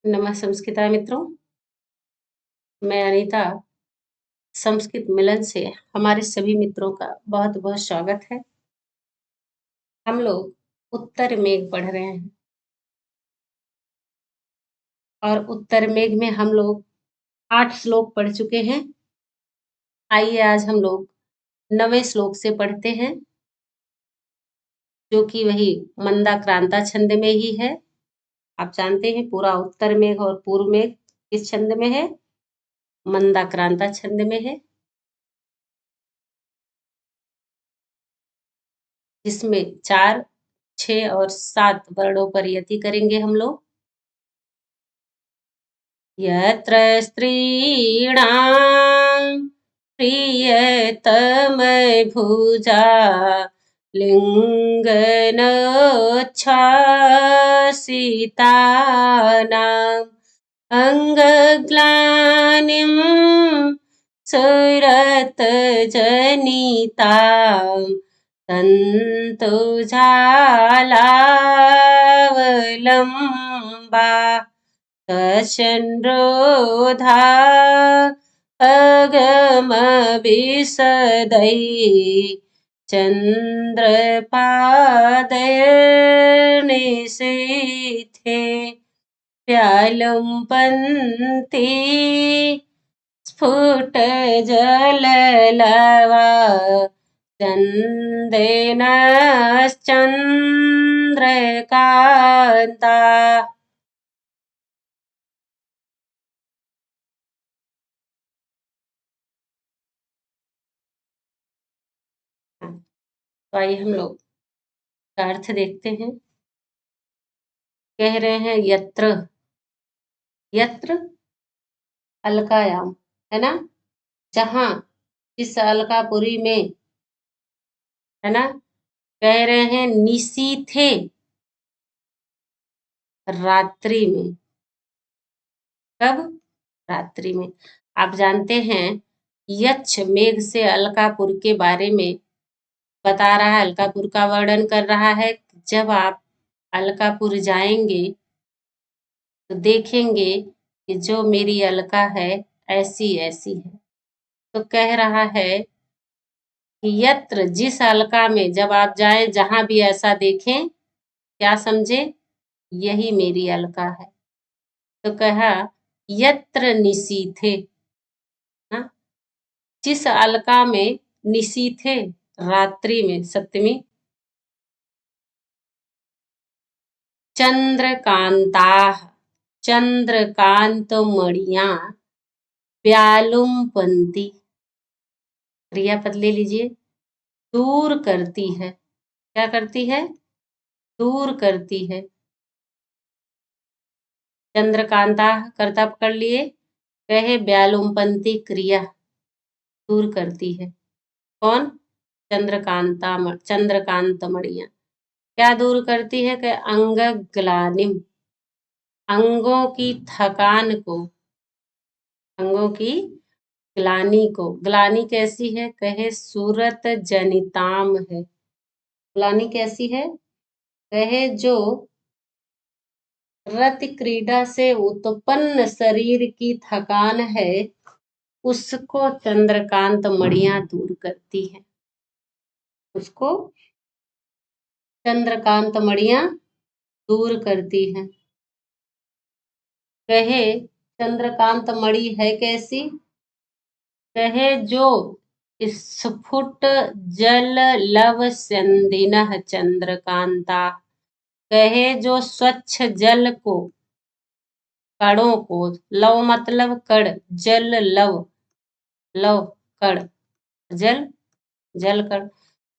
संस्कृता मित्रों, मैं अनीता संस्कृत मिलन से हमारे सभी मित्रों का बहुत बहुत स्वागत है। हम लोग उत्तर मेघ पढ़ रहे हैं और उत्तर मेघ में हम लोग 8 श्लोक पढ़ चुके हैं। आइए आज हम लोग 9वें श्लोक से पढ़ते हैं, जो कि वही मंदाक्रांता छंद में ही है। आप जानते हैं पूरा उत्तर मेघ और पूर्व मेघ किस छंद में है? मंदाक्रांता छंद में है, जिसमें 4, 6 और 7 वर्णों पर यति करेंगे हम लोग। यत्र स्त्रीणां प्रियतमभुजा लिङ्गनोच्छ्वासितानाम् अङ्गग्लानिं सुरतजनितां तन्तु जालावलम्बा तशन्रोधा अगमविशदै चन्द्रपादैर्निशीथे व्यालुम्पन्ति स्फुटजललवा चन्देनश्चन्द्रकान्ता। तो आइए हम लोग का अर्थ देखते हैं। कह रहे हैं यत्र, यत्र अलकायाम, है ना, जहां, इस अलकापुरी में, है ना। कह रहे हैं निशीथे, रात्रि में। कब? रात्रि में। आप जानते हैं यक्ष मेघ से अलकापुर के बारे में बता रहा है, अलकापुर का वर्णन कर रहा है। जब आप अलकापुर जाएंगे तो देखेंगे कि जो मेरी अलका है ऐसी ऐसी है। तो कह रहा है कि यत्र, जिस अलका में जब आप जाएं, जहां भी ऐसा देखें, क्या समझे? यही मेरी अलका है। तो कहा यत्र निशीथे, हाँ, जिस अलका में निशीथे, रात्रि में, सप्तमी, चंद्रकांता, चंद्रकांत मणिया व्यालुम्पन्ति, क्रियापद ले लीजिए, दूर करती है। क्या करती है? दूर करती है। चंद्रकांता कर्ता पकड़ लिए, कहे व्यालुम्पन्ति क्रिया, दूर करती है। कौन? चंद्रकांता, चंद्रकांत मणिया। क्या दूर करती है? कि अंग ग्लानिम, अंगों की थकान को, अंगों की ग्लानी को। ग्लानी कैसी है? कहे सूरत जनिताम है। ग्लानी कैसी है? कहे जो रति क्रीड़ा से उत्पन्न शरीर की थकान है, उसको चंद्रकांत मणियां दूर करती है। उसको चंद्रकांत मणियां दूर करती है। कहे चंद्रकांत मणि है कैसी? कहे जो स्फुट जल लव संदिनः चंद्रकांता, कहे जो स्वच्छ जल को, कणों को, लव मतलब कण, जल लव, लव कण, जल, जल कण,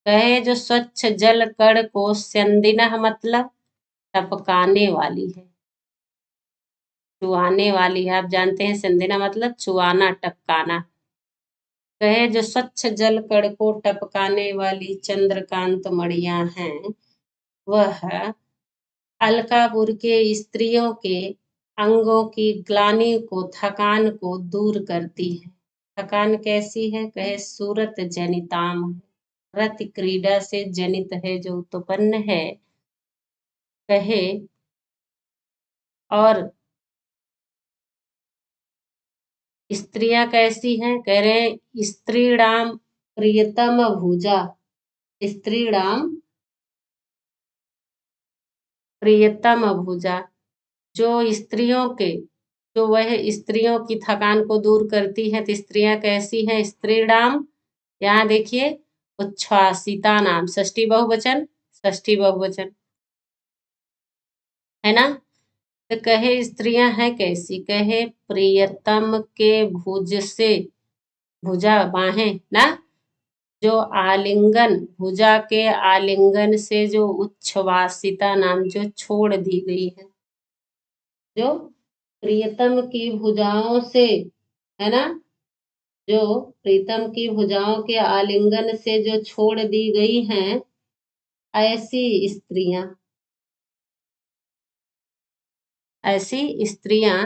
कहे जो स्वच्छ जल कण को, संदिनः मतलब टपकाने वाली है, चुआने वाली है। आप जानते हैं संदिना मतलब चुआना, टपकाना। कहे जो स्वच्छ जल कण को टपकाने वाली चंद्रकांत मणियां हैं, वह अलकापुर के स्त्रियों के अंगों की ग्लानि को, थकान को दूर करती है। थकान कैसी है? कहे सूरत जनिताम, रति क्रीड़ा से जनित है, जो उत्पन्न है। कहे और स्त्रियां कैसी हैं? कह रहे हैं स्त्रीणाम प्रियतम भुजा, स्त्रीणाम प्रियतम भुजा, जो स्त्रियों के, जो वह स्त्रियों की थकान को दूर करती हैं। तो स्त्रियां कैसी हैं? स्त्रीणाम, यहाँ देखिए उच्छ्वासिता नाम, षष्ठी बहुवचन, षष्ठी बहुवचन है ना। तो कहे स्त्रियां हैं कैसी? कहे प्रियतम के भुज से, भुजा बाहें ना, जो आलिंगन, भुजा के आलिंगन से जो उच्छ्वासिता नाम, जो छोड़ दी गई है, जो प्रियतम की भुजाओं से, है ना, जो प्रीतम की भुजाओं के आलिंगन से जो छोड़ दी गई हैं, ऐसी स्त्रियां, ऐसी स्त्रियां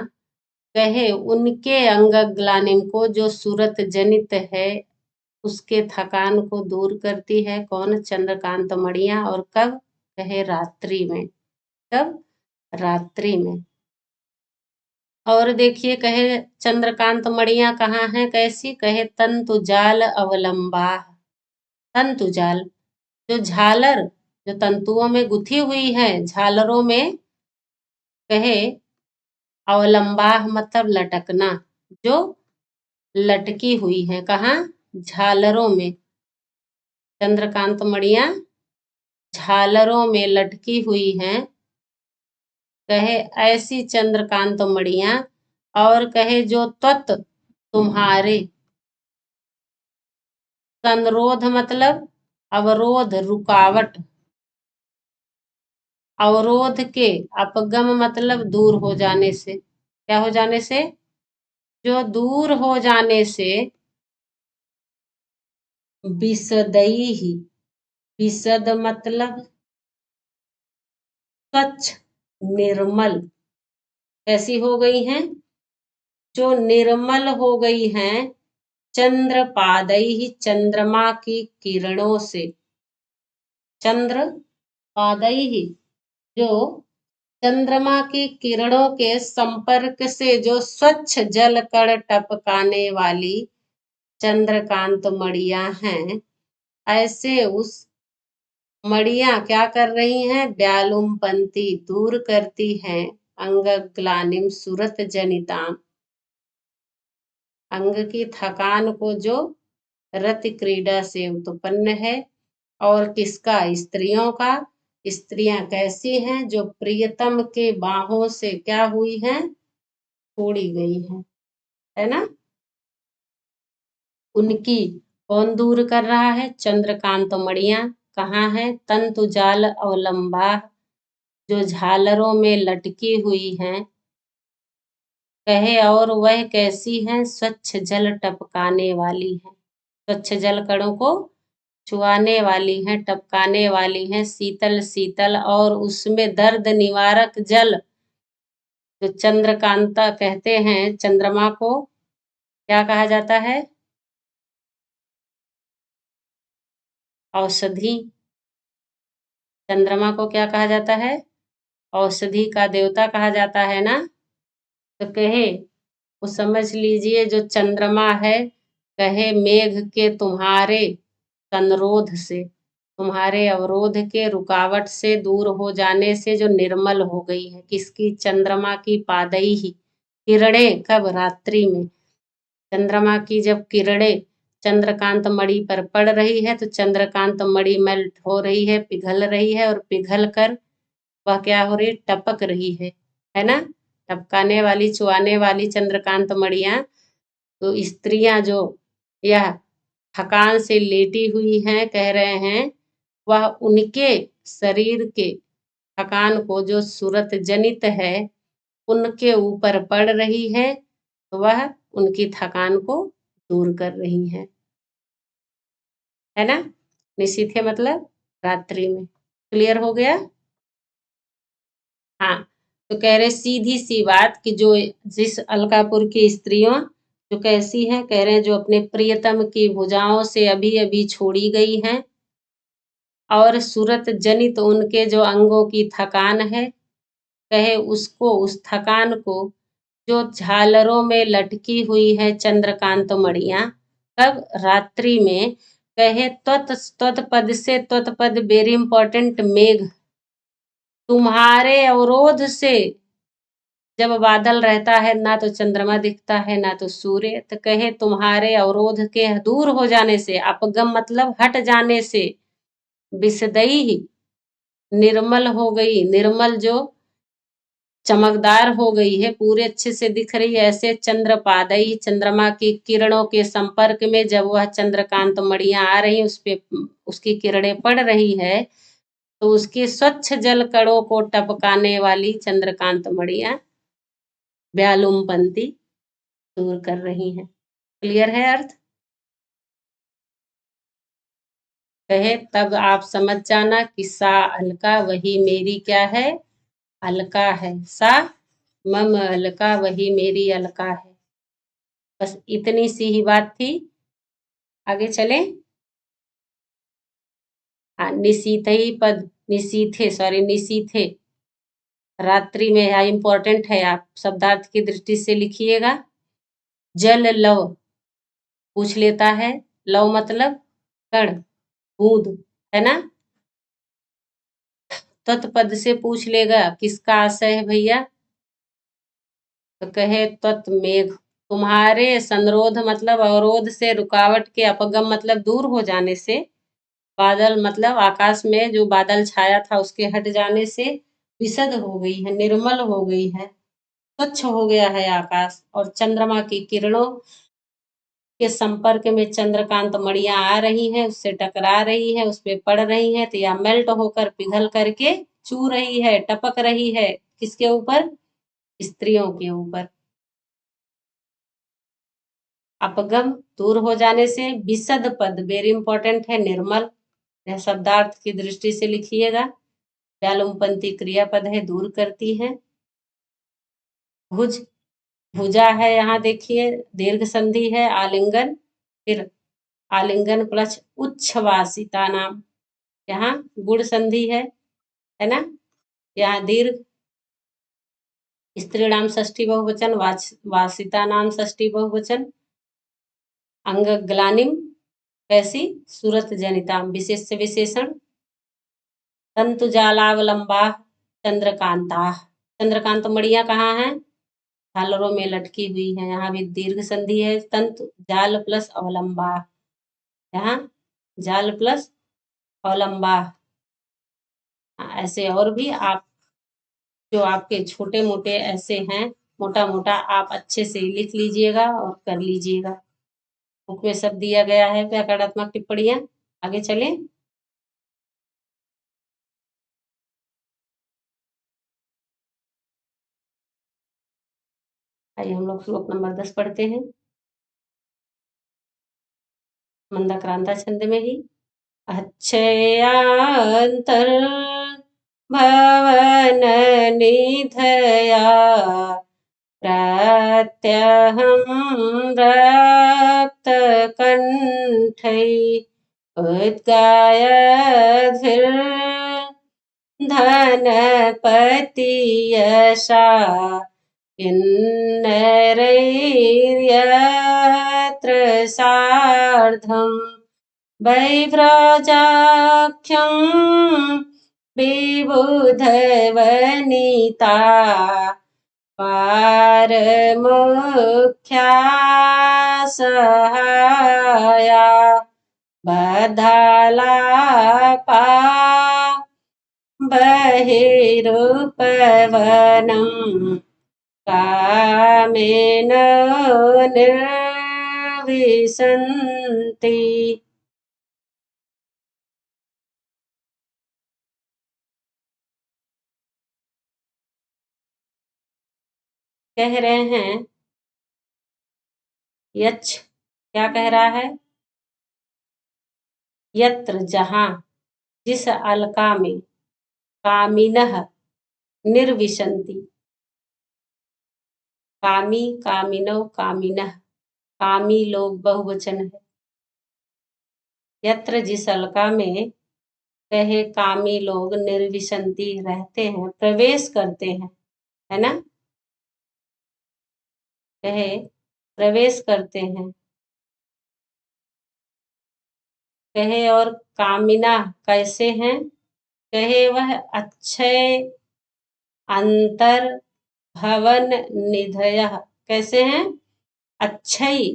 कहे उनके अंग ग्लानिम को, जो सूरत जनित है उसके थकान को दूर करती है। कौन? चंद्रकांत मणियां। और कब? कहे रात्रि में। कब? रात्रि में। और देखिए कहे चंद्रकांत मणियां कहाँ है? कैसी? कहे तंतु जाल अवलंबा, तंतु जाल, जो झालर, जो तंतुओं में गुथी हुई है, झालरों में, कहे अवलंबा मतलब लटकना, जो लटकी हुई है। कहाँ? झालरों में। चंद्रकांत मणियां झालरों में लटकी हुई हैं। कहे ऐसी चंद्रकांत मणियां। और कहे जो त्वत तुम्हारे, संरोध मतलब अवरोध, रुकावट, अवरोध के, अपगम मतलब दूर हो जाने से। क्या हो जाने से? जो दूर हो जाने से। विशदई ही, विशद मतलब स्वच्छ, निर्मल, कैसी हो गई हैं? जो निर्मल हो गई हैं, चंद्र पादई ही, चंद्रमा की किरणों से, चंद्र पादई ही, जो चंद्रमा की किरणों के संपर्क से जो स्वच्छ जल कण टपकाने वाली चंद्रकांत मणियां हैं, ऐसे उस मणियां क्या कर रही हैं? व्यालुम पंथी, दूर करती हैं, अंग ग्लानिम सुरत जनिताम, अंग की थकान को, जो रति क्रीड़ा से उत्पन्न है। और किसका? स्त्रियों का। स्त्रियां कैसी हैं? जो प्रियतम के बाहों से क्या हुई हैं? छोड़ी गई हैं, है ना। उनकी कौन दूर कर रहा है? चंद्रकांत मणियां। कहाँ है? तंतु जाल अवलंबा, जो झालरों में लटकी हुई हैं। कहे और वह कैसी है? स्वच्छ जल टपकाने वाली है, स्वच्छ जल कणों को छुआने वाली है, टपकाने वाली है, शीतल शीतल, और उसमें दर्द निवारक जल। जो चंद्रकांता कहते हैं, चंद्रमा को क्या कहा जाता है? औषधि। चंद्रमा को क्या कहा जाता है? औषधि का देवता कहा जाता है ना। तो कहे, वो समझ लीजिए जो चंद्रमा है, कहे मेघ के तुम्हारे संरोध से, तुम्हारे अवरोध के, रुकावट से, दूर हो जाने से जो निर्मल हो गई है। किसकी? चंद्रमा की पादई ही, किरणें। कब? रात्रि में। चंद्रमा की जब किरणें चंद्रकांत मणि पर पड़ रही है, तो चंद्रकांत मणि मेल्ट हो रही है, पिघल रही है, और पिघल कर वह क्या हो रही है? टपक रही है ना। टपकाने वाली, चुआने वाली चंद्रकांत मणियां। तो स्त्रियां जो यह थकान से लेटी हुई हैं, कह रहे हैं वह उनके शरीर के थकान को, जो सूरत जनित है, उनके ऊपर पड़ रही है, तो वह उनकी थकान को दूर कर रही है ना। निशीथे मतलब रात्रि में। क्लियर हो गया? हाँ। तो कह रहे सीधी सी बात कि जो, जिस अलकापुर की स्त्रियों जो कैसी हैं? कह रहे हैं जो अपने प्रियतम की भुजाओं से अभी अभी छोड़ी गई हैं, और सूरत जनित उनके जो अंगों की थकान है, कहे उसको, उस थकान को जो झालरों में लटकी हुई है चंद्रकांत मणियां, कब? रात्रि में। कहे त्वत त्वत पद से, त्वत पद वेरी इंपॉर्टेंट, मेघ, तुम्हारे अवरोध से जब बादल रहता है ना तो चंद्रमा दिखता है ना तो सूर्य, तो कहे तुम्हारे अवरोध के दूर हो जाने से, अपगम मतलब हट जाने से, विसदई निर्मल हो गई, निर्मल जो चमकदार हो गई है, पूरे अच्छे से दिख रही है, ऐसे चंद्रपादई, चंद्रमा की किरणों के संपर्क में जब वह चंद्रकांत मणियां आ रही, उस पे उसकी किरणें पड़ रही है, तो उसकी स्वच्छ जल कणों को टपकाने वाली चंद्रकांत मणियां व्यालुम पंथी दूर कर रही हैं। क्लियर है अर्थ? कहे तब आप समझ जाना कि सा अलका वही मेरी क्या है? अलका है। सा मम अलका वही मेरी अलका है। बस इतनी सी ही बात थी। आगे चले। हाँ, निशीथ ही पद, निशीथे, सॉरी निशीथे, रात्रि में, यह इंपॉर्टेंट है, आप शब्दार्थ की दृष्टि से लिखिएगा। जल लव पूछ लेता है, लव मतलब कण, बूंद, है ना? तत्पद से पूछ लेगा किसका आशय है भैया, तो कहे तत् मेघ, तुम्हारे संरोध मतलब अवरोध से, रुकावट के, अपगम मतलब दूर हो जाने से, बादल मतलब आकाश में जो बादल छाया था उसके हट जाने से विशद हो गई है, निर्मल हो गई है, स्वच्छ हो गया है आकाश, और चंद्रमा की किरणों के संपर्क में चंद्रकांत मणियां आ रही हैं, उससे टकरा रही है, उस पे पड़ रही है, तो या मेल्ट होकर पिघल करके चू रही है, टपक रही है, किसके ऊपर? स्त्रियों के ऊपर। अपगम दूर हो जाने से, विशद पद वेरी इंपॉर्टेंट है, निर्मल, यह शब्दार्थ की दृष्टि से लिखिएगा। व्यालुमपंथी क्रियापद है, दूर करती है। भुज, भुजा है, यहाँ देखिए दीर्घ संधि है, आलिंगन, फिर आलिंगन प्लस उच्छ्वासिता नाम, यहाँ गुण संधि है ना? यहाँ दीर्घ, स्त्री नाम षष्ठी बहुवचन, वासिता नाम षष्ठी बहुवचन, अंग ग्लानिम, कैसी? सूरत जनिता, विशेष से विशेषण, तंतु जालावलंबा, चंद्रकांता, चंद्रकांत मणियां कहाँ है? झालरों में लटकी हुई है, यहाँ भी दीर्घ संधि है, तंतु जाल प्लस अवलंबा, यहाँ जाल प्लस अवलंबा। ऐसे और भी आप जो आपके छोटे मोटे ऐसे हैं, मोटा मोटा आप अच्छे से लिख लीजिएगा और कर लीजिएगा। बुक में सब दिया गया है व्याकरणात्मक टिप्पणियां। आगे चलें। आइए हम लोग श्लोक नंबर 10 पढ़ते हैं, मंदाक्रांता छंद में ही। अच्छयांतर भवन निधया प्रत्यहं रक्तकण्ठै उद्गायधीर्धनपति यशा किन्नरैर्यत्र सार्धम् वैव्रजाख्यं विबुधवनिता पारमुख्या सहाया बद्धालापा बहिरुपवनं कामेन निर्विशन्ति। कह रहे हैं यच्छ, क्या कह रहा है? यत्र, जहां, जिस अलका में, कामिनः निर्विशन्ति, कामी, कामिनो, कामिनः, कामी लोग बहुवचन है। यत्र, जिस अलका में, कहे कामी लोग निर्विशन्ति रहते हैं, प्रवेश करते हैं, है ना? कहे प्रवेश करते हैं। कहे और कामिना कैसे हैं? कहे वह अक्षय अंतर भवन निधयः कैसे हैं? अक्षय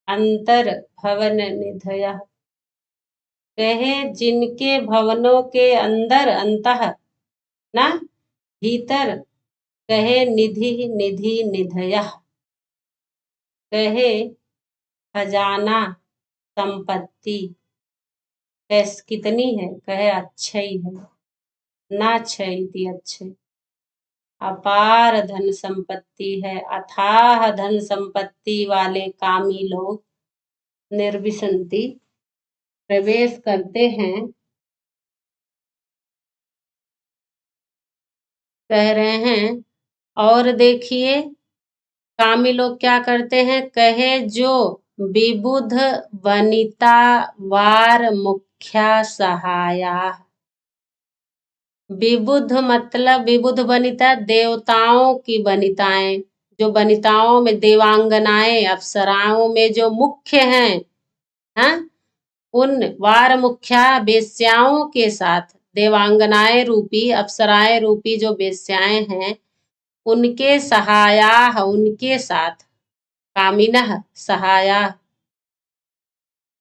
अंतर भवन निधयः कहे जिनके भवनों के अंदर अंतः ना भीतर कहे निधि निधि निधयः कहे खजाना संपत्ति कैस कितनी है? कहे अक्षय है ना क्षयति अक्षय अपार धन संपत्ति है। अथाह धन संपत्ति वाले कामी लोग निर्विसंति प्रवेश करते हैं। कह रहे हैं और देखिए कामी लोग क्या करते हैं? कहे जो विबुध वनिता वार मुख्या सहाया। विबुध मतलब विबुध वनिता देवताओं की वनिताएं, जो वनिताओं में देवांगनाएं अप्सराओं में जो मुख्य हैं, हाँ, उन वार मुख्या वेश्याओं के साथ देवांगनाएं रूपी अप्सराएं रूपी जो वेश्याएं हैं उनके सहाया उनके साथ कामिनः सहाया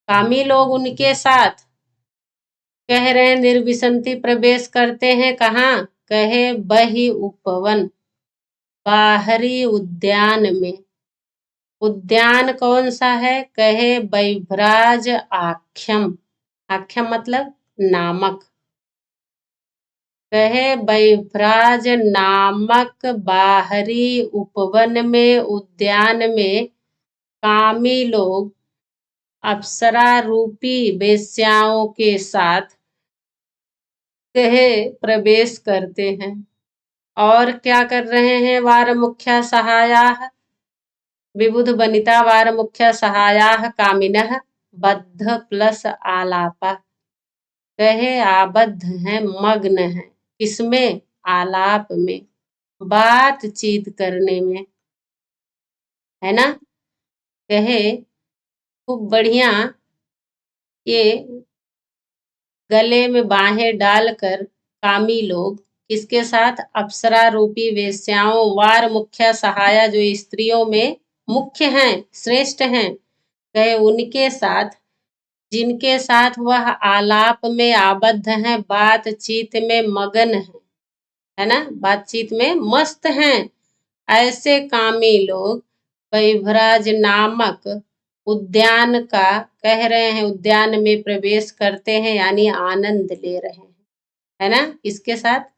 कामी लोग उनके साथ कह रहे निर्विसंति प्रवेश करते हैं। कहाँ? कहे बहि उपवन बाहरी उद्यान में। उद्यान कौन सा है? कहे बैभराज आख्यम। आख्यम मतलब नामक। कहे बैभराज नामक बाहरी उपवन में उद्यान में कामी लोग अप्सरा रूपी वेश्याओं के साथ कहे प्रवेश करते हैं। और क्या कर रहे हैं? वार मुख्या सहाया विबुध वनिता वार मुख्या सहाया कामिनः बद्ध प्लस आलापा कहे आबद्ध हैं मग्न हैं किसमें? आलाप में बातचीत करने में, है ना। कहे खूब बढ़िया ये गले में बाहें डालकर कामी लोग किसके साथ? अप्सरा रूपी वेश्याओं वार मुख्या सहाया जो स्त्रियों में मुख्य हैं श्रेष्ठ हैं कहे उनके साथ जिनके साथ वह आलाप में आबद्ध हैं बातचीत में मगन है ना, बातचीत में मस्त हैं। ऐसे कामी लोग बैभराज नामक उद्यान का कह रहे हैं उद्यान में प्रवेश करते हैं यानी आनंद ले रहे हैं, है ना। इसके साथ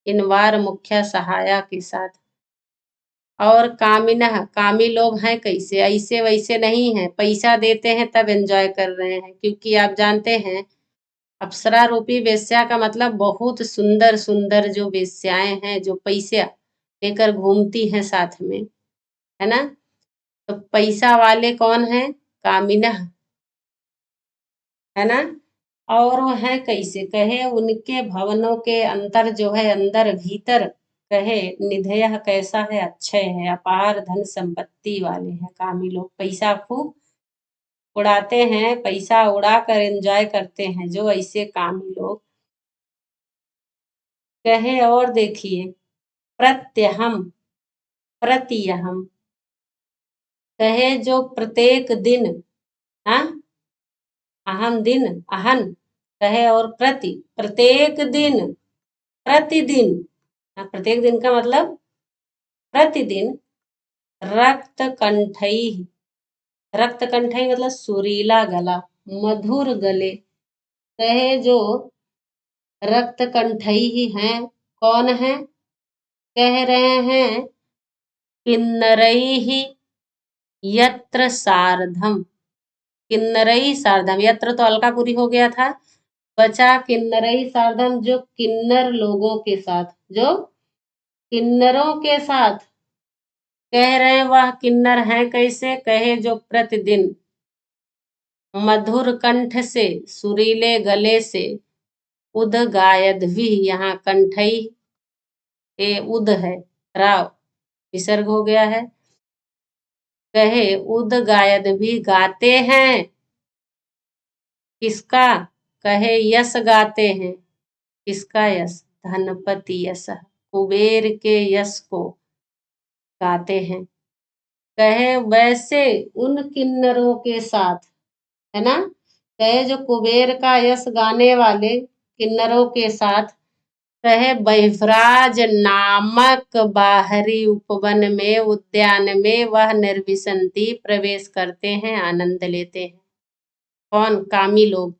इन वार मुख्या सहाया के साथ। और कामिना कामी लोग हैं कैसे? ऐसे वैसे नहीं है, पैसा देते हैं तब एंजॉय कर रहे हैं, क्योंकि आप जानते हैं अप्सरा रूपी वेश्या का मतलब बहुत सुंदर सुंदर जो वेश्याएं हैं जो पैसे लेकर घूमती हैं साथ में, है ना। तो पैसा वाले कौन है? कामिना, है ना। और वो है कैसे? कहे उनके भवनों के अंतर जो है अंदर भीतर कहे निधय कैसा है? अक्षय है अपार धन संपत्ति वाले हैं कामी लोग। पैसा खूब उड़ाते हैं, पैसा उड़ा कर एंजॉय करते हैं जो ऐसे कामी लोग। कहे और देखिए प्रत्यहम प्रतियहम कहे जो प्रत्येक दिन, हाँ, अहम दिन अहन कहे और प्रति प्रत्येक दिन प्रतिदिन, हाँ, प्रत्येक दिन का मतलब प्रतिदिन रक्त कंठई रक्त कंठई मतलब सुरीला गला मधुर गले कहे जो रक्त कंठई ही हैं। कौन है? कह रहे हैं किन्नरई ही यत्र सार्धम किन्नरई सार्धम यत्र तो अलकापुरी हो गया था, बचा किन्नरई सार्धम जो किन्नर लोगों के साथ, जो किन्नरों के साथ कह रहे वह किन्नर हैं कैसे? कहे जो प्रतिदिन मधुर कंठ से सुरीले गले से उद गायद भी, यहाँ कंठई ए उद है राव विसर्ग हो गया है, कहे उदगायद भी गाते हैं। किसका? कहे यश गाते हैं। किसका यश? धनपति यश, कुबेर के यश को गाते हैं। कहे वैसे उन किन्नरों के साथ, है ना, कहे जो कुबेर का यश गाने वाले किन्नरों के साथ, कहे बहिर्राज नामक बाहरी उपवन में, उद्यान में वह निर्विसंति प्रवेश करते हैं, आनंद लेते हैं। कौन? कामी लोग।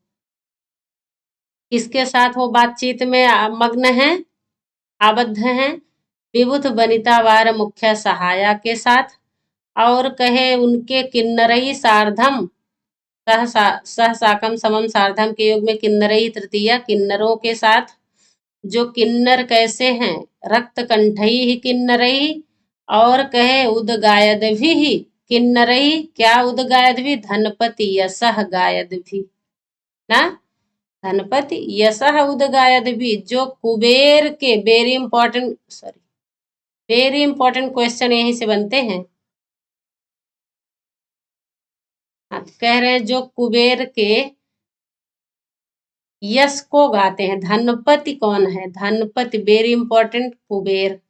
किसके साथ वो बातचीत में मग्न हैं, आबद्ध हैं? विभुत वनिता वार मुख्य सहाया के साथ, और कहे उनके किन्नरई सार्धम, सह साकम समम सार्धम के योग में किन्नरई तृतीया, किन्नरों के साथ। जो किन्नर कैसे हैं? रक्त कंठई ही किन्नरई, और कहे उदगायद भी किन्नरई। क्या उदगायद भी? धनपति यशः गायद भी ना, धनपति यशः उदगायद भी। जो कुबेर के, very important, sorry, very important question यहीं से बनते हैं। कह रहे हैं जो कुबेर के यश को गाते हैं। धनपति कौन है? धनपति, वेरी इंपॉर्टेंट, कुबेर।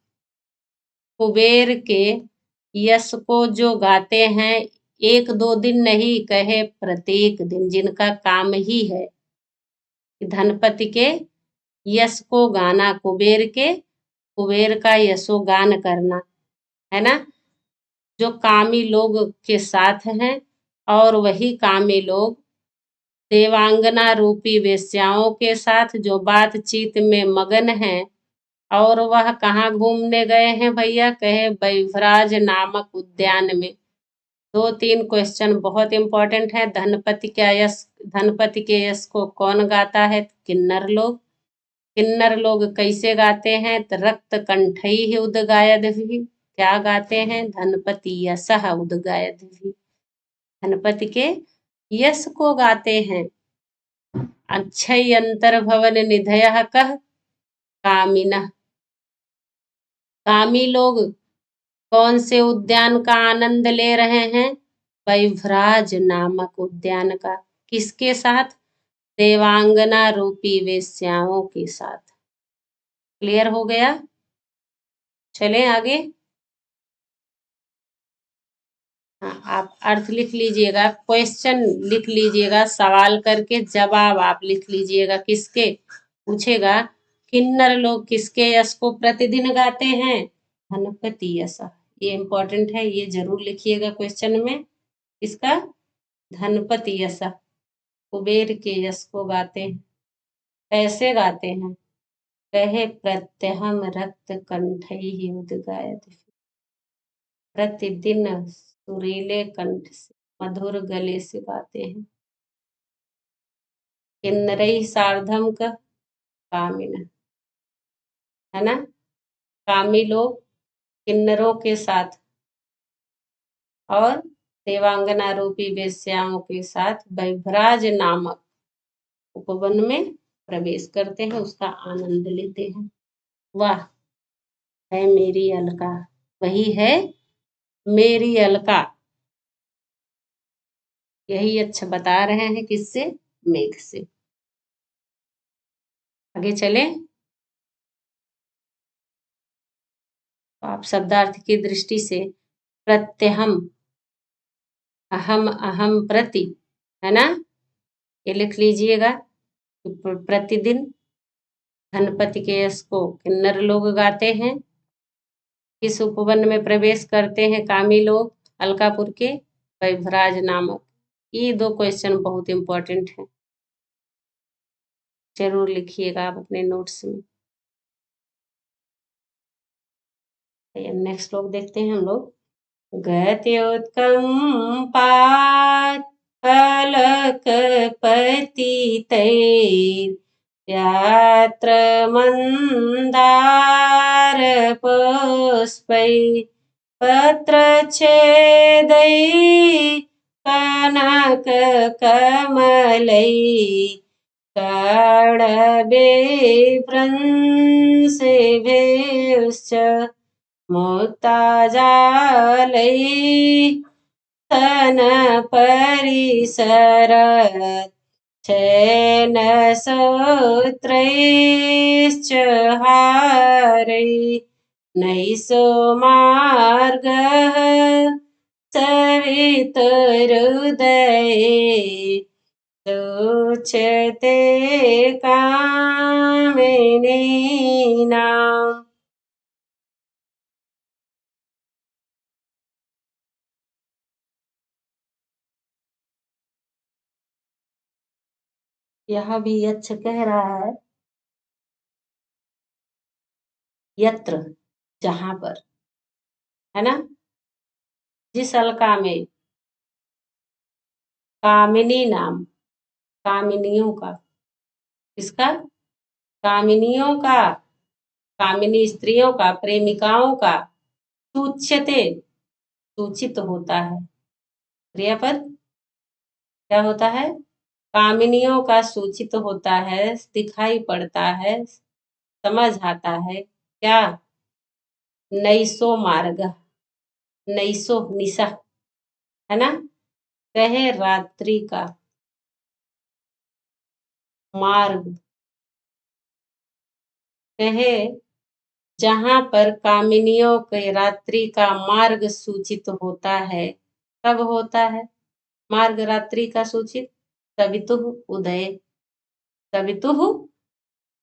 कुबेर के यश को जो गाते हैं, एक दो दिन नहीं, कहे प्रत्येक दिन, जिनका काम ही है धनपति के यश को गाना, कुबेर का यशोगान करना, है ना। जो कामी लोग के साथ हैं, और वही कामी लोग देवांगना रूपी वेश्याओं के साथ जो बातचीत में मगन हैं। और वह कहाँ घूमने गए हैं भैया? कहे बहिर्राज नामक उद्यान में। 2-3 क्वेश्चन बहुत इंपॉर्टेंट है। धनपति के यश को कौन गाता है? किन्नर लोग। किन्नर लोग कैसे गाते हैं? तो रक्त कंठई ही उदगायद भी। क्या गाते हैं? धनपति यशः उदगायद भी, धनपति के यश को गाते हैं। अक्षय अंतर भवन निधयः कह कामिनः। कामी लोग कौन से उद्यान का आनंद ले रहे हैं? बहिर्राज नामक उद्यान का। किसके साथ? देवांगना रूपी वेश्याओं के साथ। क्लियर हो गया? चलें आगे। हाँ, आप अर्थ लिख लीजिएगा, क्वेश्चन लिख लीजिएगा, सवाल करके जवाब आप लिख लीजिएगा। किसके पूछेगा? किन्नर लोग किसके यश को प्रतिदिन गाते हैं? धनपति यश। ये इंपॉर्टेंट है, ये जरूर लिखिएगा क्वेश्चन में। इसका धनपति यश, कुबेर के यश को गाते हैं। कैसे गाते हैं? कहे प्रत्यहम रक्त कंठई उदगायत, प्रतिदिन सुरीले कंठ से, मधुर गले से गाते हैं। किन्नरई सार्धम का कामिन, है ना। कामी लोग किन्नरों के साथ और देवांगना रूपी वेश्याओं के साथ बहिर्राज नामक उपवन में प्रवेश करते हैं, उसका आनंद लेते हैं। वाह, है मेरी अलका, वही है मेरी अलका। यही अच्छा बता रहे हैं, किससे? मेघ से। आगे चले। तो आप शब्दार्थ की दृष्टि से प्रत्यहम, अहम अहम प्रति, है ना, ये लिख लीजिएगा। प्रतिदिन धनपति के यश को किन्नर लोग गाते हैं। किस उपवन में प्रवेश करते हैं कामी लोग? अलकापुर के बहिर्राज नामक। ये 2 क्वेश्चन बहुत इंपॉर्टेंट हैं, जरूर लिखिएगा आप अपने नोट्स में। नेक्स्ट श्लोक देखते हैं हम लोग। गत्योत्कम्पात् फलकपतितैर्यत्र मन्दारपुष्पैः पत्रच्छेदैः कनककमलैः कणविभ्रंशिभिश्च मुक्ताजालैः तन परिसर छैन सूत्रैश्च हारै नैषो मार्गः सवितुरुदये सूच्यते कामिनीनाम्। यह भी यक्ष कह रहा है यत्र, जहां पर, है ना, जिस अलका में कामिनी नाम, कामिनियों का, किसका, कामिनियों का, कामिनी स्त्रियों का, प्रेमिकाओं का, सूच्यते, सूचित होता है, क्रियापद क्या होता है, कामिनियों का सूचित होता है, दिखाई पड़ता है, समझ आता है, क्या, नैसो मार्ग, नैसो निशा, है ना, कहे रात्रि का मार्ग, कहे जहां पर कामिनियों के रात्रि का मार्ग सूचित होता है, कब होता है मार्ग रात्रि का सूचित, सवितुः उदय, सवितुः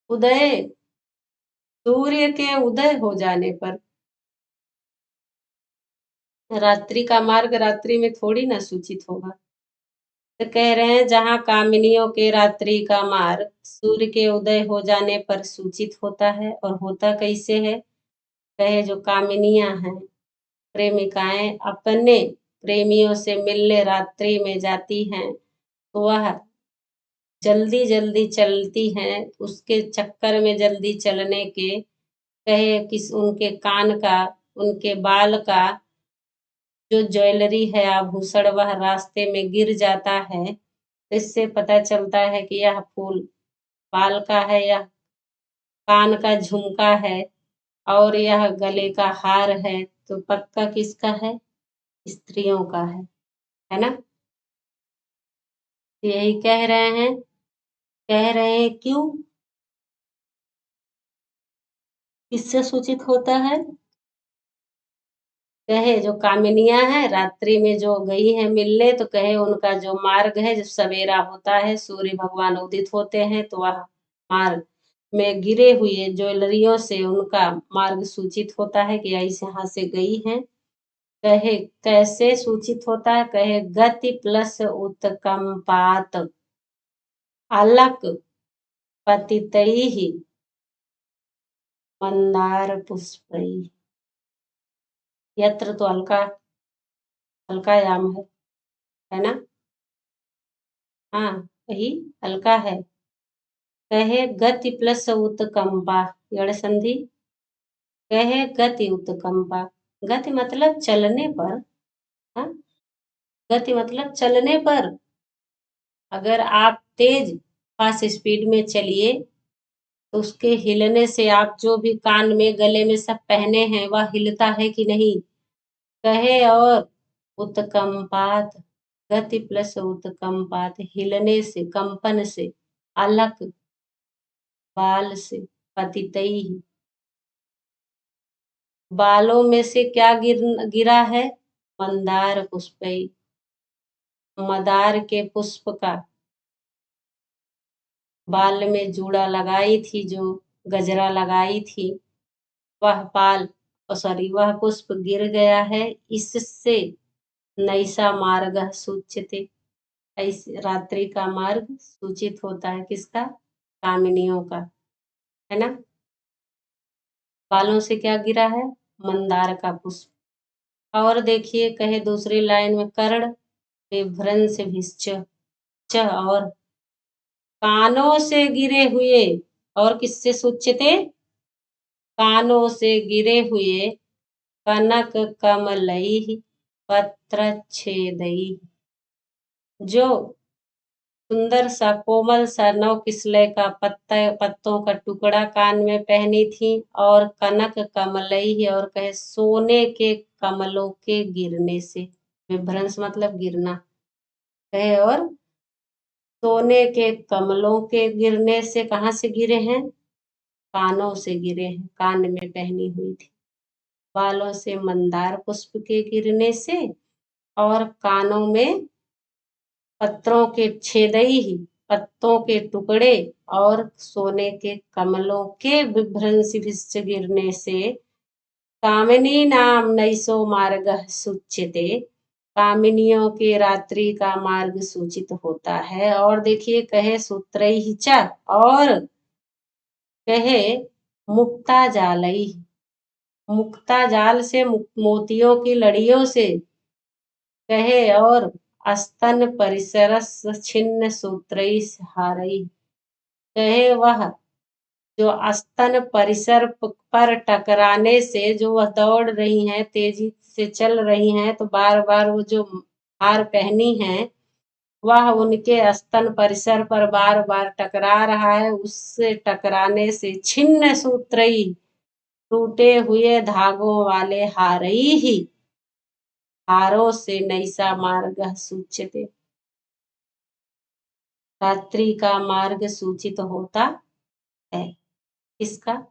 उदय, सूर्य के उदय हो जाने पर। रात्रि का मार्ग रात्रि में थोड़ी ना सूचित होगा, तो कह रहे हैं जहां कामिनियों के रात्रि का मार्ग सूर्य के उदय हो जाने पर सूचित होता है, और होता कैसे है, कहे जो कामिनियां हैं, प्रेमिकाएं अपने प्रेमियों से मिलने रात्रि में जाती हैं, तो वह जल्दी जल्दी चलती हैं, उसके चक्कर में जल्दी चलने के, कहे किस उनके कान का, उनके बाल का जो ज्वेलरी है, आभूषण, वह रास्ते में गिर जाता है, तो इससे पता चलता है कि यह फूल बाल का है, यह कान का झुमका है, और यह गले का हार है, तो पक्का किसका है, स्त्रियों का है ना। यही कह रहे हैं, कह रहे हैं क्यों, किससे सूचित होता है, कहे जो कामिनियां हैं रात्रि में जो गई हैं मिलने, तो कहे उनका जो मार्ग है, जब सवेरा होता है, सूर्य भगवान उदित होते हैं, तो वह मार्ग में गिरे हुए ज्वेलरियों से उनका मार्ग सूचित होता है कि ऐसे यहाँ से गई हैं। कहे कैसे सूचित होता है, कहे गति प्लस उत्कंपात अलक पतितैहि मंदार पुष्पैः। यत्र तो हल्कायाम है ना, हाँ वही हल्का है, कहे गति प्लस उत्कंपा, यड़ संधि, कहे गति उत्कंपा, गति मतलब चलने पर, हाँ, गति मतलब चलने पर, अगर आप तेज फास्ट स्पीड में चलिए, तो उसके हिलने से आप जो भी कान में गले में सब पहने हैं वह हिलता है कि नहीं, कहे और उत्कंपात, गति प्लस उत्कंपात, हिलने से, कंपन से, अलक बाल से, पतितैहि बालों में से क्या गिरा है, मंदार पुष्पै, मदार के पुष्प का, बाल में जूड़ा लगाई थी, जो गजरा लगाई थी, वह वह पुष्प गिर गया है, इससे नैसा मार्ग सूच्यते, ऐसे रात्रि का मार्ग सूचित होता है, किसका, कामिनियों का, है ना। बालों से क्या गिरा है, मंदार का पुष्प। और देखिए, कहे दूसरी लाइन में, कर्ण विभ्रंश भिश्च, और कानों से गिरे हुए, और किससे सूच्यते, कानों से गिरे हुए, कनक कमलैः पत्रच्छेदैः, जो सुंदर सा कोमल सा नव किसलय का पत्तों का टुकड़ा कान में पहनी थी, और कनक कमलैः, और कहे सोने के कमलों के गिरने से, विभ्रंश मतलब गिरना। कहे और सोने के कमलों के गिरने से, कहाँ से गिरे हैं? कानों से गिरे हैं, कान में पहनी हुई थी। बालों से मंदार पुष्प के गिरने से, और कानों में पत्रों के छेदई ही पत्तों के टुकड़े और सोने के कमलों के विभ्रंश विश्च गिरने से कामिनी नाम नैसो मार्ग सूच्यते। कामिनियों के रात्रि का मार्ग सूचित होता है। और देखिए, कहे सूत्रई च, और कहे मुक्ता जालई, मुक्ता जाल से, मोतियों की लड़ियों से। कहे और अस्तन परिसरस छिन्न सूत्रई हारई। कहे वह जो स्तन परिसर पर टकराने से जो वह दौड़ रही हैं, तेजी से चल रही हैं, तो बार बार वो जो हार पहनी है, वह उनके स्तन परिसर पर बार बार टकरा रहा है। उससे टकराने से छिन्न सूत्रई, टूटे हुए धागों वाले हारई ही, हारों से नैसा मार्ग सूच्यते, रात्रि का मार्ग सूचित होता है। किसका?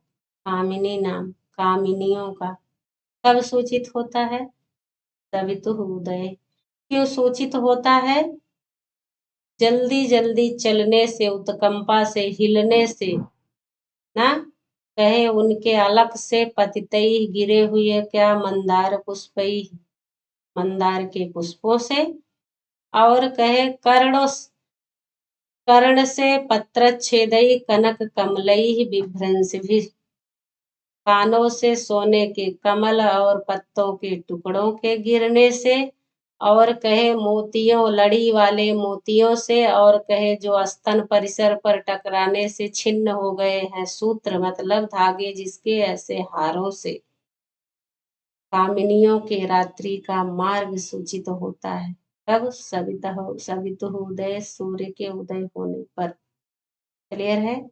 कामिनी नाम, कामिनियों का। कब सूचित होता है? सवितु उदय। क्यों सूचित होता है? जल्दी जल्दी चलने से, उत्कंपा से, हिलने से ना। कहे उनके अलक से पतितई, गिरे हुए क्या? मंदार पुष्पई, मंदार के पुष्पों से। और कहे कर्ण से पत्र छेदई कनक कमलई विभ्रंश भी, कानों से सोने के कमल और पत्तों के टुकड़ों के गिरने से। और कहे मोतियों, लड़ी वाले मोतियों से। और कहे जो स्तन परिसर पर टकराने से छिन्न हो गए हैं सूत्र, मतलब धागे जिसके, ऐसे हारों से कामिनियों के रात्रि का मार्ग सूचित होता है। तब सवितु उदय, सूर्य के उदय होने पर। क्लियर है?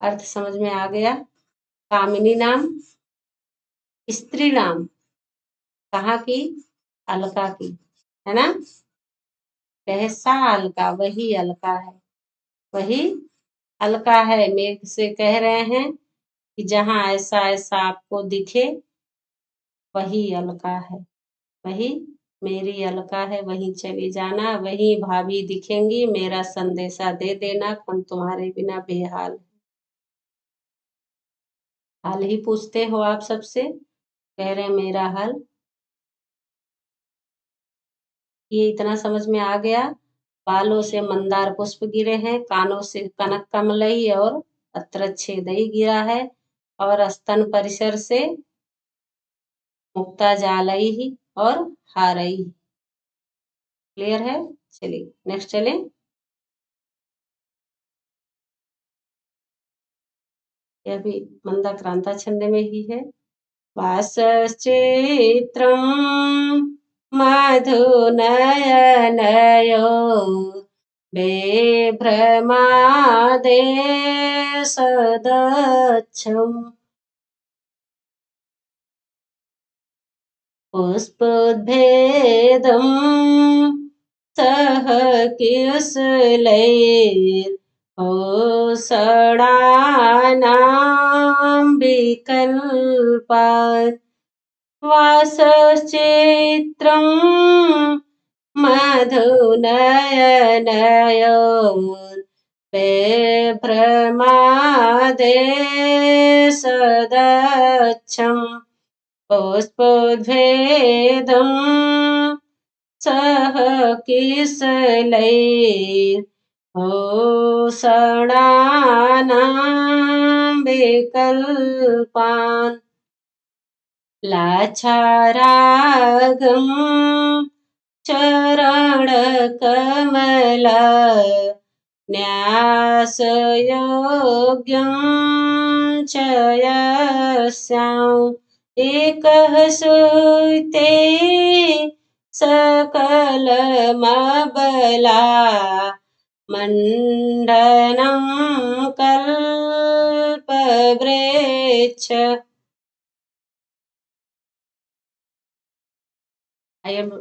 अर्थ समझ में आ गया? कामिनी नाम स्त्री नाम, कहाँ की? अलका की, है ना। कहे सा अलका, वही अलका है, वही अलका है। मेघ से कह रहे हैं कि जहां ऐसा ऐसा आपको दिखे, वही अलका है, वही मेरी अलका है। वहीं चली जाना, वही भाभी दिखेंगी, मेरा संदेशा दे देना, हम तुम्हारे बिना बेहाल। हाल ही पूछते हो आप सबसे, कह रहे मेरा हाल। ये इतना समझ में आ गया। बालों से मंदार पुष्प गिरे हैं, कानों से कनक कमलई और पत्रच्छेदई गिरा है, और स्तन परिसर से मुक्ता जालई ही और हारई। क्लियर है? चलिए नेक्स्ट चले। यह भी मंदाक्रांता छंद में ही है। वासश्चित्रं मधुनयनयो बिभ्रमादेशदच्छम् पुष्पोद्भेदं सह कियत्सलैर्घोषणानां विकल्पात् वासश्चित्रं मधुनयनयोर्विभ्रमादेशदच्छम् पुष्पोद्भेदं सह किसलैर्घोषणानां विकल्पान् लाच्छारागं चरणकमला न्यासयोग्यं च यस्याम् एकः सूते सकलमबला मण्डनं कल्पवृक्ष। I am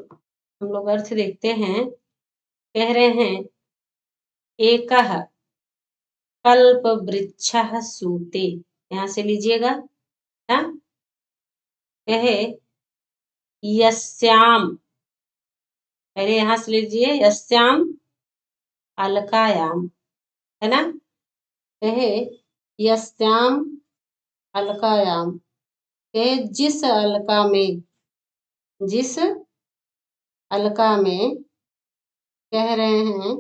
हम लोग अर्थ देखते हैं। कह रहे हैं एकः कल्प वृक्षः सूते, यहाँ से लीजिएगा ना। कहे यस्याम, पहले यहाँ से लीजिए, यस्याम अलकायाम, है ना। कहे यस्याम अलकायाम, कहे जिस अलका में, जिस अलका में, कह रहे हैं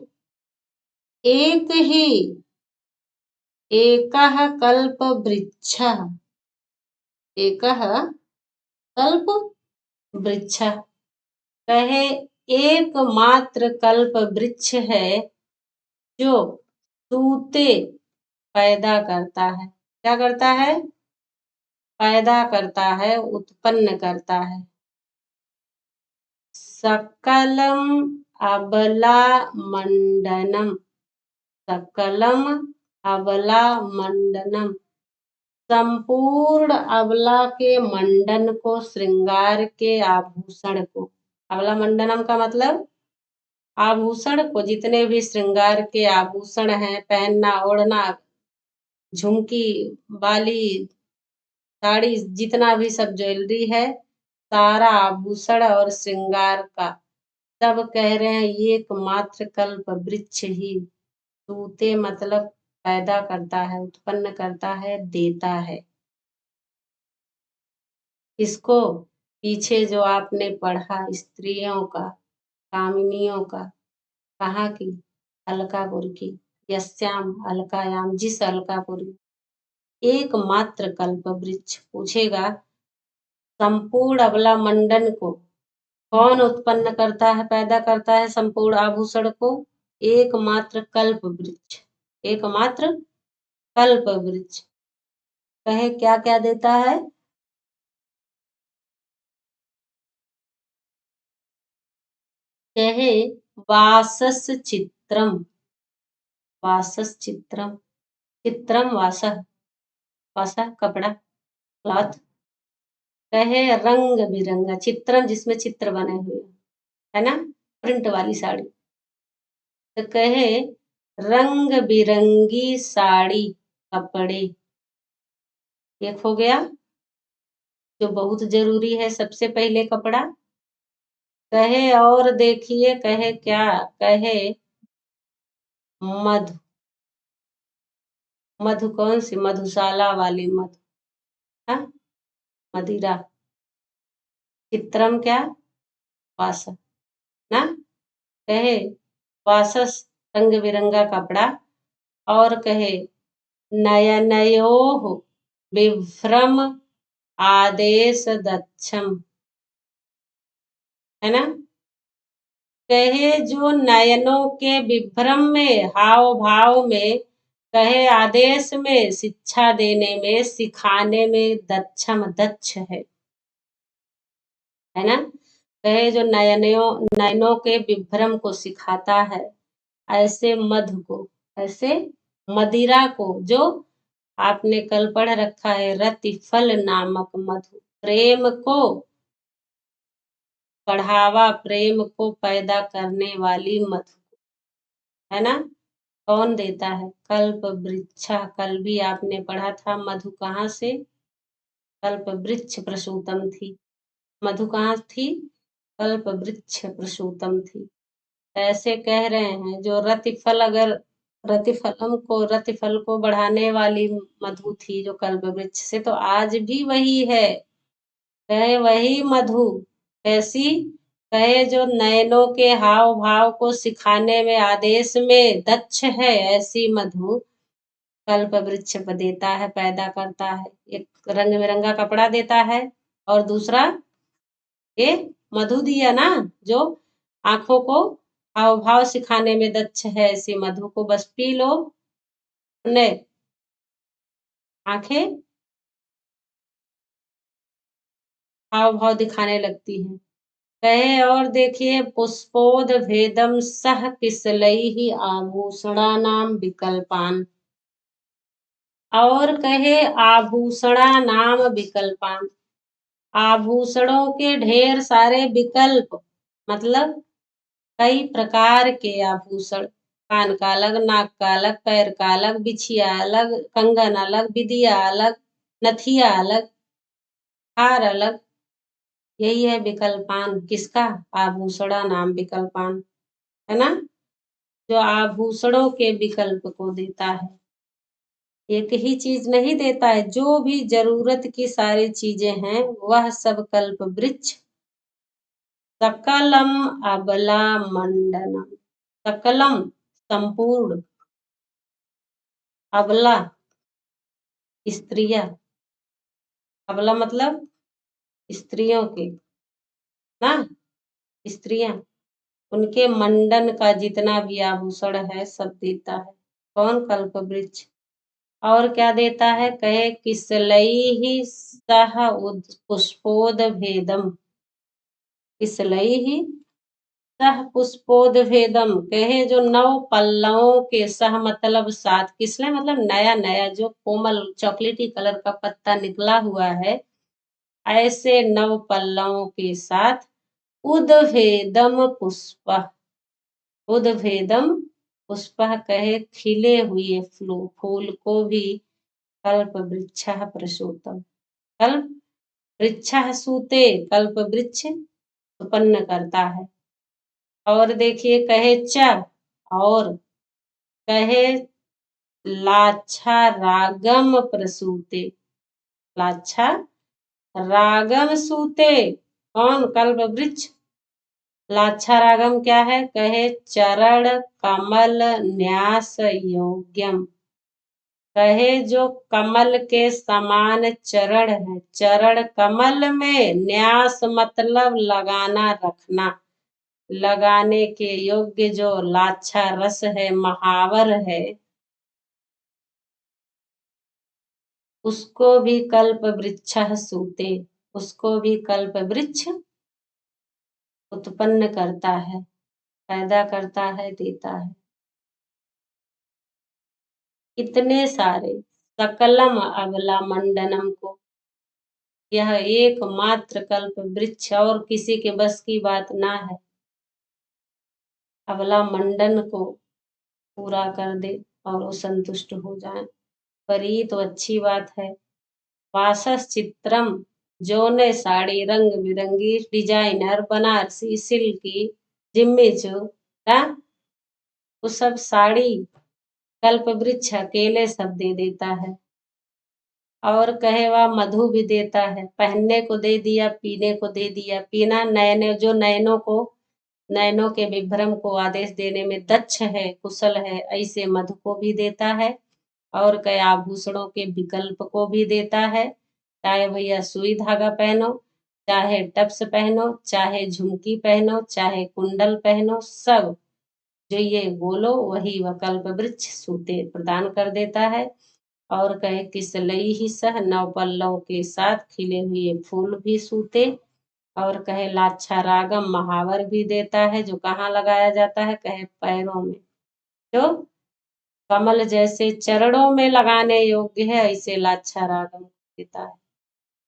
एक ही, एकः कल्प वृक्षः, एकः कल्प वृक्षः, कहे एकमात्र कल्प वृक्ष है जो सूते पैदा करता है। क्या करता है? पैदा करता है, उत्पन्न करता है। सकलम अबला मंडनम, सकलम अबला मंडनम, संपूर्ण अबला के मंडन को, श्रृंगार के आभूषण को। अबला मंडनम का मतलब आभूषण को, जितने भी श्रृंगार के आभूषण हैं, पहनना, ओढ़ना, झुमकी, बाली, साड़ी, जितना भी सब ज्वेलरी है, सारा आभूषण और श्रृंगार का, सब कह रहे हैं एकमात्र कल्प वृक्ष ही सूते मतलब पैदा करता है, उत्पन्न करता है, देता है। इसको पीछे जो आपने पढ़ा स्त्रियों का, कामिनियों का, कहाँ की? अलकापुर की। यस्याम अलकायाम, जिस अलकापुर, एकमात्र कल्प वृक्ष। पूछेगा संपूर्ण अबला मंडन को कौन उत्पन्न करता है, पैदा करता है, संपूर्ण आभूषण को? एकमात्र कल्प वृक्ष, एकमात्र कल्प वृक्ष। कहे क्या क्या देता है? कहे वासस चित्रम, वासस चित्रम, चित्रम वासः, वासा कपड़ा, क्लॉथ। कहे रंग बिरंगा, चित्रम जिसमें चित्र बने हुए, है ना, प्रिंट वाली साड़ी। तो कहे रंग बिरंगी साड़ी, कपड़े, एक हो गया जो बहुत जरूरी है, सबसे पहले कपड़ा। कहे और देखिए, कहे क्या? कहे मधु, मधु कौन सी? मधुशाला वाली मधु, हाँ, मदिरा। चित्रम क्या? वास, ना। कहे वासस, रंग बिरंगा कपड़ा। और कहे नयनयोः विभ्रम आदेश दक्षम, है ना। कहे जो नयनों के विभ्रम में, हाव भाव में, कहे आदेश में, शिक्षा देने में, सिखाने में दक्षम, दक्ष है ना। कहे जो नयनों के विभ्रम को सिखाता है, ऐसे मधु को, ऐसे मदिरा को, जो आपने कल पढ़ रखा है, रतिफल नामक मधु, प्रेम को बढ़ावा, प्रेम को पैदा करने वाली मधु, है ना। कौन देता है? कल्प वृक्ष। कल भी आपने पढ़ा था मधु कहाँ से? कल्प वृक्ष प्रसूतम थी। मधु कहाँ थी? कल्प वृक्ष प्रसूतम थी। ऐसे कह रहे हैं जो रतिफल, अगर रतिफल को बढ़ाने वाली मधु थी जो कल्प वृक्ष से, तो आज भी वही है। कहे वही मधु कैसी? कहे जो नयनों के हाव भाव को सिखाने में, आदेश में दक्ष है, ऐसी मधु कल्प वृक्ष देता है, पैदा करता है। एक रंग बिरंगा कपड़ा देता है, और दूसरा ये मधु दिया ना, जो आंखों को हाव भाव सिखाने में दक्ष है, ऐसी मधु को बस पी लो, ने आंखें हाव भाव दिखाने लगती हैं। कहे और देखिए पुष्पोद भेदम सह किसलई आभूषणानाम विकल्पान, और कहे आभूषणा नाम विकल्पान, आभूषणों के ढेर सारे विकल्प, मतलब कई प्रकार के आभूषण, कान का अलग, नाक का अलग, पैर का अलग, बिछिया अलग, कंगन अलग, बिदिया अलग, नथिया अलग, हार अलग। यही है विकल्पान। किसका? आभूषणा नाम विकल्पान, है ना, जो आभूषणों के विकल्प को देता है। एक ही चीज नहीं देता है, जो भी जरूरत की सारी चीजें हैं वह सब कल्प वृक्ष सकलम अबला मंडनम। सकलम संपूर्ण, अबला स्त्रियां, अबला मतलब स्त्रियों के ना, स्त्रियां, उनके मंडन का जितना भी आभूषण है सब देता है। कौन? कल्प वृक्ष। और क्या देता है? कहे किसलई ही सह पुष्पोद भेदम। किसलई ही सह पुष्पोद भेदम, कहे जो 9 पल्लवों के सह मतलब साथ, किसले मतलब नया नया जो कोमल चॉकलेटी कलर का पत्ता निकला हुआ है, ऐसे 9 पल्लवों के साथ उद्भेदम पुष्प, उद्भेदम पुष्प, कहे खिले हुए फूल को भी कल्प वृक्ष प्रसूतम, कल्प वृक्ष सूते, कल्प वृक्ष उत्पन्न करता है। और देखिए कहे च, और कहे लाच्छा रागम प्रसूते, लाच्छा रागम सूते। कौन? कल्प वृक्ष। लाच्छा रागम क्या है? कहे चरण कमल न्यास योग्यम, कहे जो कमल के समान चरण है, चरण कमल में न्यास मतलब लगाना, रखना, लगाने के योग्य जो लाच्छा रस है, महावर है, उसको भी कल्प वृक्ष सूते, उसको भी कल्प वृक्ष उत्पन्न करता है, पैदा करता है, देता है। इतने सारे सकलम अबला मंडनम को, यह एकमात्र कल्प वृक्ष और किसी के बस की बात ना है, अबला मंडन को पूरा कर दे और वो संतुष्ट हो जाए। पर ये तो अच्छी बात है। वासस चित्रम, जोने साड़ी रंग बिरंगी, डिजाइनर बनारसी सिल्की जिम्मीचू, हाँ, वो सब साड़ी कल्प वृक्ष अकेले सब दे देता है। और कहे वह मधु भी देता है, पहनने को दे दिया, पीने को दे दिया। पीना नयने, जो नयनों को, नयनों के विभ्रम को आदेश देने में दक्ष है, कुशल है, ऐसे मधु को भी देता है। और कई आभूषणों के विकल्प को भी देता है। चाहे भैया सुई धागा पहनो, चाहे टप्स पहनो, चाहे झुमकी पहनो, चाहे कुंडल पहनो, सब जो ये बोलो वही वकल्प वृक्ष सूते प्रदान कर देता है। और कहे किसलई ही सह 9 पल्लव के साथ खिले हुए फूल भी सूते। और कहे लाच्छा रागम महावर भी देता है, जो कहाँ लगाया जाता है? कहे पैरों में, जो कमल जैसे चरणों में लगाने योग्य है, ऐसे लाच्छा रागम देता है।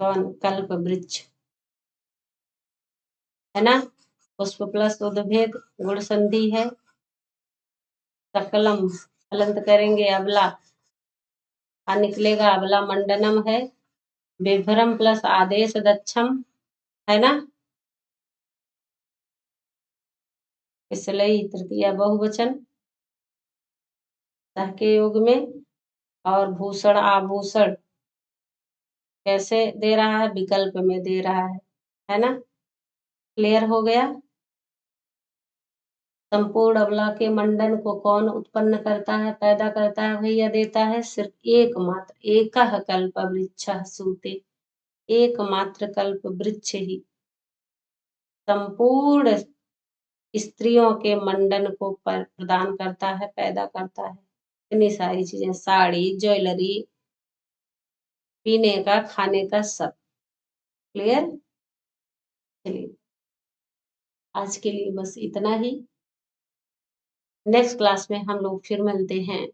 कौन? कल्प वृक्ष, है ना। पुष्प प्लस उद्भेद गुण संधि है। सकलम हलंत करेंगे अबला, निकलेगा अबला मंडनम है। विभ्रम प्लस आदेश दक्षम, है ना। इसलिए तृतीया बहुवचन सह के योग में। और भूषण आभूषण कैसे दे रहा है? विकल्प में दे रहा है ना। क्लियर हो गया। संपूर्ण अबला के मंडन को कौन उत्पन्न करता है, पैदा करता है? भैया देता है सिर्फ एकमात्र, एकह कल्प वृक्ष सूते, एकमात्र कल्प वृक्ष ही संपूर्ण स्त्रियों के मंडन को प्रदान करता है, पैदा करता है। इतनी सारी चीजें, साड़ी, ज्वेलरी, पीने का, खाने का, सब। क्लियर। चलिए आज के लिए बस इतना ही। नेक्स्ट क्लास में हम लोग फिर मिलते हैं।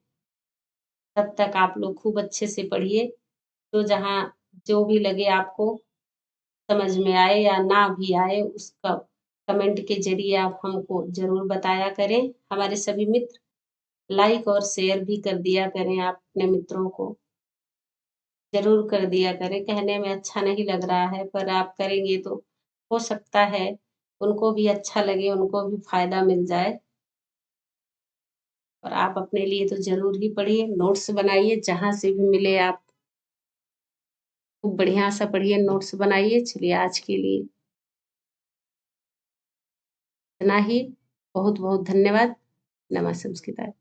तब तक आप लोग खूब अच्छे से पढ़िए, तो जहाँ जो भी लगे आपको समझ में आए या ना भी आए उसका कमेंट के ज़रिए आप हमको ज़रूर बताया करें। हमारे सभी मित्र लाइक और शेयर भी कर दिया करें आप अपने मित्रों को। ज़रूर कर दिया करें, कहने में अच्छा नहीं लग रहा है पर आप करेंगे तो हो सकता है उनको भी अच्छा लगे, उनको भी फ़ायदा मिल जाए। और आप अपने लिए तो ज़रूर ही पढ़िए, नोट्स बनाइए, जहाँ से भी मिले आप खूब बढ़िया सा पढ़िए, नोट्स बनाइए। चलिए आज के लिए इतना ही। बहुत-बहुत धन्यवाद। नमः संस्कृताय।